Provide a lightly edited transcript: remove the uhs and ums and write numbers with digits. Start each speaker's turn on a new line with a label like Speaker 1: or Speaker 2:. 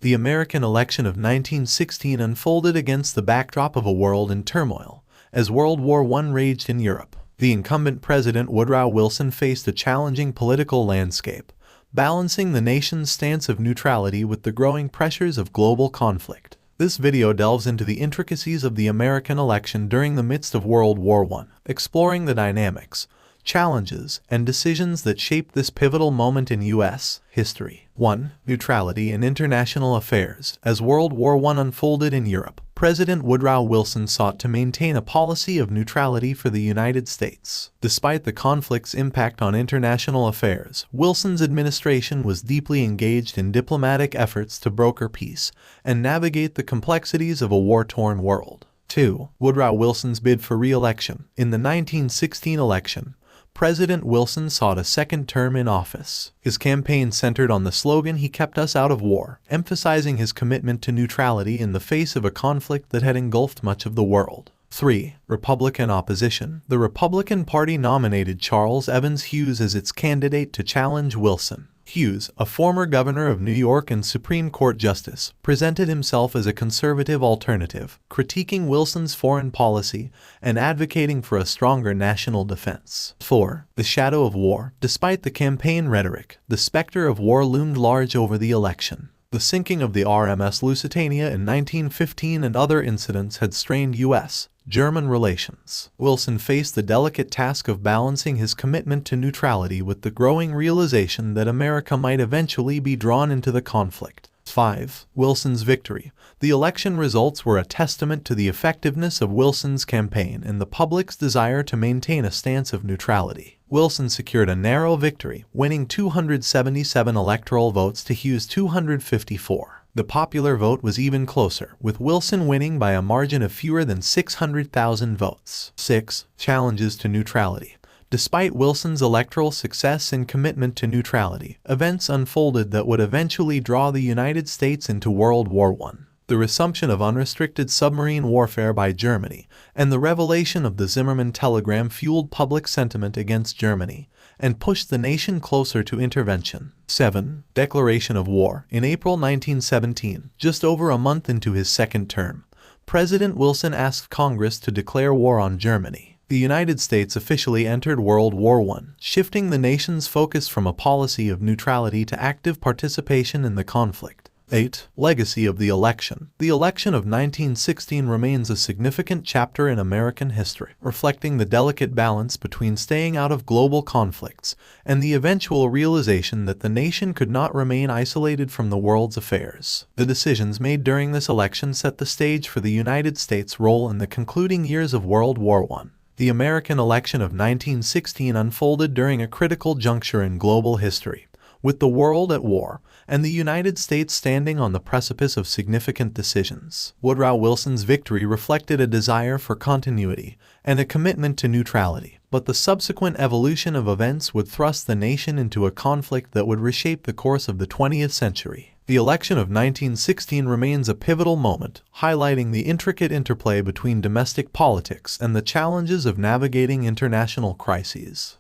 Speaker 1: The American election of 1916 unfolded against the backdrop of a world in turmoil, as World War I raged in Europe. The incumbent President Woodrow Wilson faced a challenging political landscape, balancing the nation's stance of neutrality with the growing pressures of global conflict. This video delves into the intricacies of the American election during the midst of World War I, exploring the dynamics, challenges, and decisions that shaped this pivotal moment in U.S. history. 1. Neutrality in international affairs. As World War I unfolded in Europe, President Woodrow Wilson sought to maintain a policy of neutrality for the United States. Despite the conflict's impact on international affairs, Wilson's administration was deeply engaged in diplomatic efforts to broker peace and navigate the complexities of a war-torn world. 2. Woodrow Wilson's bid for re-election. In the 1916 election, President Wilson sought a second term in office. His campaign centered on the slogan "He kept us out of war," emphasizing his commitment to neutrality in the face of a conflict that had engulfed much of the world. 3. Republican opposition. The Republican Party nominated Charles Evans Hughes as its candidate to challenge Wilson. Hughes, a former governor of New York and Supreme Court justice, presented himself as a conservative alternative, critiquing Wilson's foreign policy and advocating for a stronger national defense. 4. The shadow of war. Despite the campaign rhetoric, the specter of war loomed large over the election. The sinking of the RMS Lusitania in 1915 and other incidents had strained U.S.-German relations. Wilson faced the delicate task of balancing his commitment to neutrality with the growing realization that America might eventually be drawn into the conflict. 5. Wilson's victory. The election results were a testament to the effectiveness of Wilson's campaign and the public's desire to maintain a stance of neutrality. Wilson secured a narrow victory, winning 277 electoral votes to Hughes' 254. The popular vote was even closer, with Wilson winning by a margin of fewer than 600,000 votes. 6. Challenges to neutrality. Despite Wilson's electoral success and commitment to neutrality, events unfolded that would eventually draw the United States into World War I. The resumption of unrestricted submarine warfare by Germany and the revelation of the Zimmermann telegram fueled public sentiment against Germany and pushed the nation closer to intervention. 7. Declaration of war. In April 1917, just over a month into his second term, President Wilson asked Congress to declare war on Germany. The United States officially entered World War I, shifting the nation's focus from a policy of neutrality to active participation in the conflict. 8. Legacy of the election. The election of 1916 remains a significant chapter in American history, reflecting the delicate balance between staying out of global conflicts and the eventual realization that the nation could not remain isolated from the world's affairs. The decisions made during this election set the stage for the United States' role in the concluding years of World War I. The American election of 1916 unfolded during a critical juncture in global history, with the world at war and the United States standing on the precipice of significant decisions. Woodrow Wilson's victory reflected a desire for continuity and a commitment to neutrality, but the subsequent evolution of events would thrust the nation into a conflict that would reshape the course of the 20th century. The election of 1916 remains a pivotal moment, highlighting the intricate interplay between domestic politics and the challenges of navigating international crises.